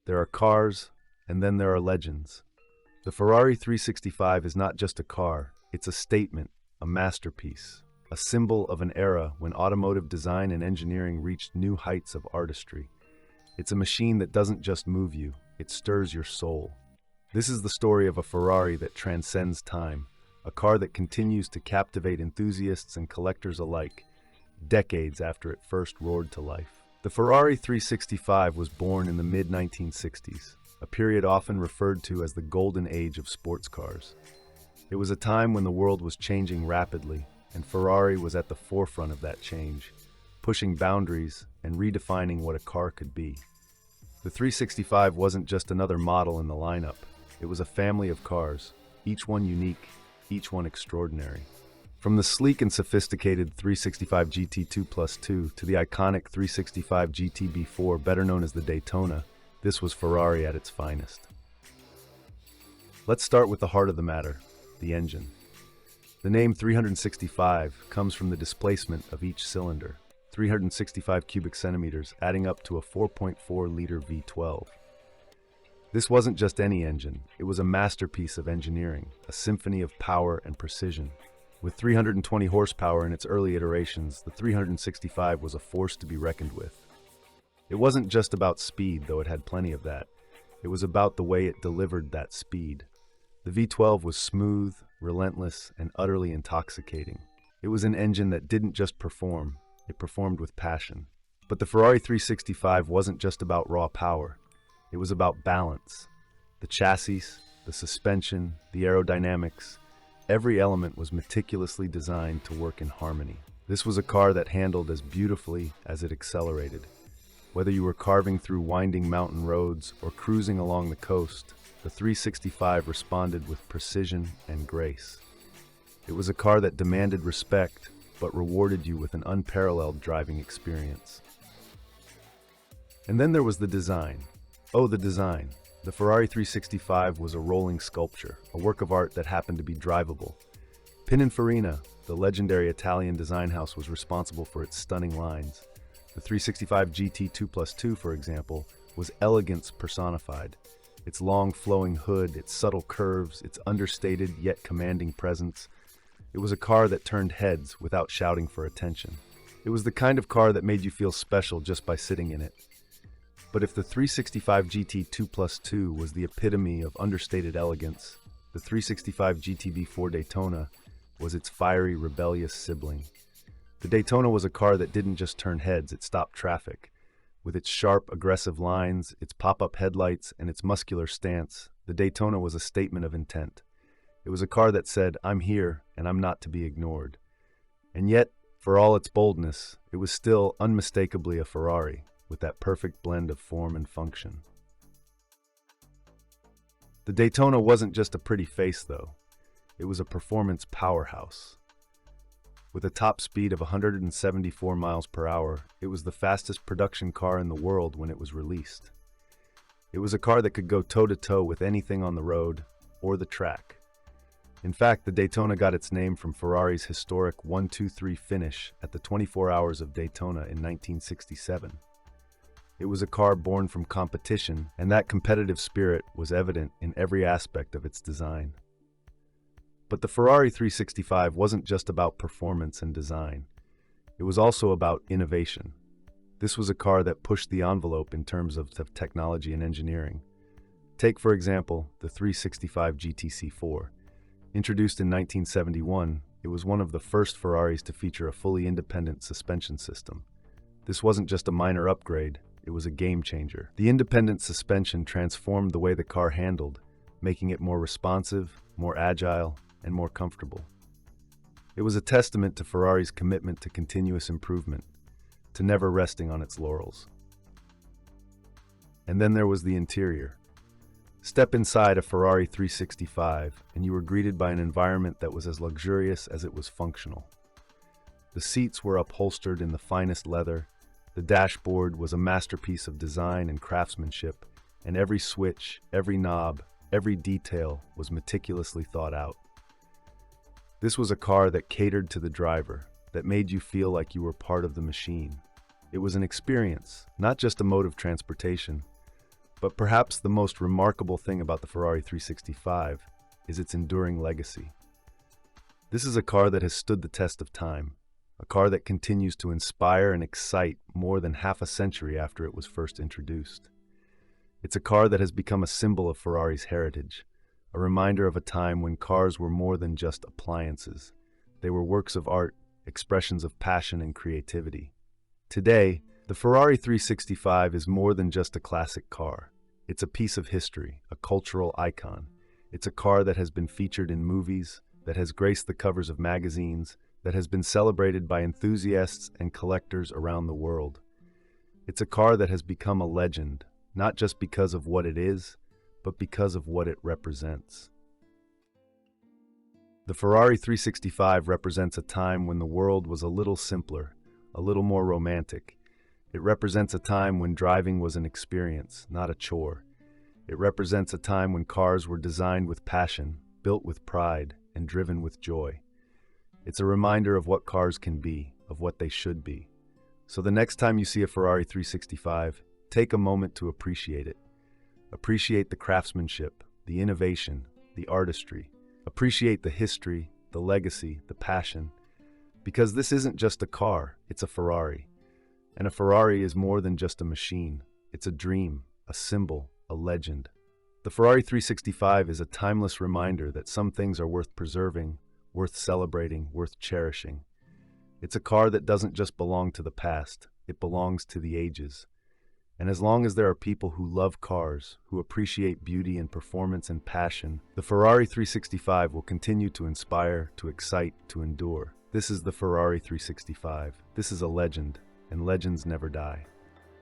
There are cars, and then there are legends. The Ferrari 365 is not just a car, it's a statement, a masterpiece, a symbol of an era when automotive design and engineering reached new heights of artistry. It's a machine that doesn't just move you, it stirs your soul. This is the story of a Ferrari that transcends time, a car that continues to captivate enthusiasts and collectors alike, decades after it first roared to life. The Ferrari 365 was born in the mid-1960s, a period often referred to as the golden age of sports cars. It was a time when the world was changing rapidly, and Ferrari was at the forefront of that change, pushing boundaries and redefining what a car could be. The 365 wasn't just another model in the lineup. It was a family of cars, each one unique, each one extraordinary. From the sleek and sophisticated 365 GT2 Plus 2 to the iconic 365 GTB4, better known as the Daytona, this was Ferrari at its finest. Let's start with the heart of the matter, the engine. The name 365 comes from the displacement of each cylinder, 365 cubic centimeters, adding up to a 4.4-liter V12. This wasn't just any engine, it was a masterpiece of engineering, a symphony of power and precision. With 320 horsepower in its early iterations, the 365 was a force to be reckoned with. It wasn't just about speed, though it had plenty of that. It was about the way it delivered that speed. The V12 was smooth, relentless, and utterly intoxicating. It was an engine that didn't just perform, it performed with passion. But the Ferrari 365 wasn't just about raw power. It was about balance. The chassis, the suspension, the aerodynamics, every element was meticulously designed to work in harmony. This was a car that handled as beautifully as it accelerated. Whether you were carving through winding mountain roads or cruising along the coast, the 365 responded with precision and grace. It was a car that demanded respect, but rewarded you with an unparalleled driving experience. And then there was the design. Oh, the design. The Ferrari 365 was a rolling sculpture, a work of art that happened to be drivable. Pininfarina, the legendary Italian design house, was responsible for its stunning lines. The 365 GT2 Plus 2, for example, was elegance personified. Its long flowing hood, its subtle curves, its understated yet commanding presence. It was a car that turned heads without shouting for attention. It was the kind of car that made you feel special just by sitting in it. But if the 365 GT2 Plus 2 was the epitome of understated elegance, the 365 GTB4 Daytona was its fiery, rebellious sibling. The Daytona was a car that didn't just turn heads, it stopped traffic. With its sharp, aggressive lines, its pop-up headlights, and its muscular stance, the Daytona was a statement of intent. It was a car that said, "I'm here, and I'm not to be ignored." And yet, for all its boldness, it was still unmistakably a Ferrari, with that perfect blend of form and function. The Daytona wasn't just a pretty face, though. It was a performance powerhouse. With a top speed of 174 miles per hour, it was the fastest production car in the world when it was released. It was a car that could go toe-to-toe with anything on the road or the track. In fact, the Daytona got its name from Ferrari's historic 1-2-3 finish at the 24 Hours of Daytona in 1967. It was a car born from competition, and that competitive spirit was evident in every aspect of its design. But the Ferrari 365 wasn't just about performance and design. It was also about innovation. This was a car that pushed the envelope in terms of technology and engineering. Take, for example, the 365 GTC4. Introduced in 1971, it was one of the first Ferraris to feature a fully independent suspension system. This wasn't just a minor upgrade, it was a game changer. The independent suspension transformed the way the car handled, making it more responsive, more agile, and more comfortable. It was a testament to Ferrari's commitment to continuous improvement, to never resting on its laurels. And then there was the interior. Step inside a Ferrari 365, and you were greeted by an environment that was as luxurious as it was functional. The seats were upholstered in the finest leather, the dashboard was a masterpiece of design and craftsmanship, and every switch, every knob, every detail was meticulously thought out. This was a car that catered to the driver, that made you feel like you were part of the machine. It was an experience, not just a mode of transportation. But perhaps the most remarkable thing about the Ferrari 365 is its enduring legacy. This is a car that has stood the test of time, a car that continues to inspire and excite more than half a century after it was first introduced. It's a car that has become a symbol of Ferrari's heritage, a reminder of a time when cars were more than just appliances. They were works of art, expressions of passion and creativity. Today, the Ferrari 365 is more than just a classic car. It's a piece of history, a cultural icon. It's a car that has been featured in movies, that has graced the covers of magazines, that has been celebrated by enthusiasts and collectors around the world. It's a car that has become a legend, not just because of what it is, but because of what it represents. The Ferrari 365 represents a time when the world was a little simpler, a little more romantic. It represents a time when driving was an experience, not a chore. It represents a time when cars were designed with passion, built with pride, and driven with joy. It's a reminder of what cars can be, of what they should be. So the next time you see a Ferrari 365, take a moment to appreciate it. Appreciate the craftsmanship, the innovation, the artistry. Appreciate the history, the legacy, the passion. Because this isn't just a car, it's a Ferrari. And a Ferrari is more than just a machine. It's a dream, a symbol, a legend. The Ferrari 365 is a timeless reminder that some things are worth preserving, worth celebrating, worth cherishing. It's a car that doesn't just belong to the past, it belongs to the ages. And as long as there are people who love cars, who appreciate beauty and performance and passion, the Ferrari 365 will continue to inspire, to excite, to endure. This is the Ferrari 365. This is a legend, and legends never die.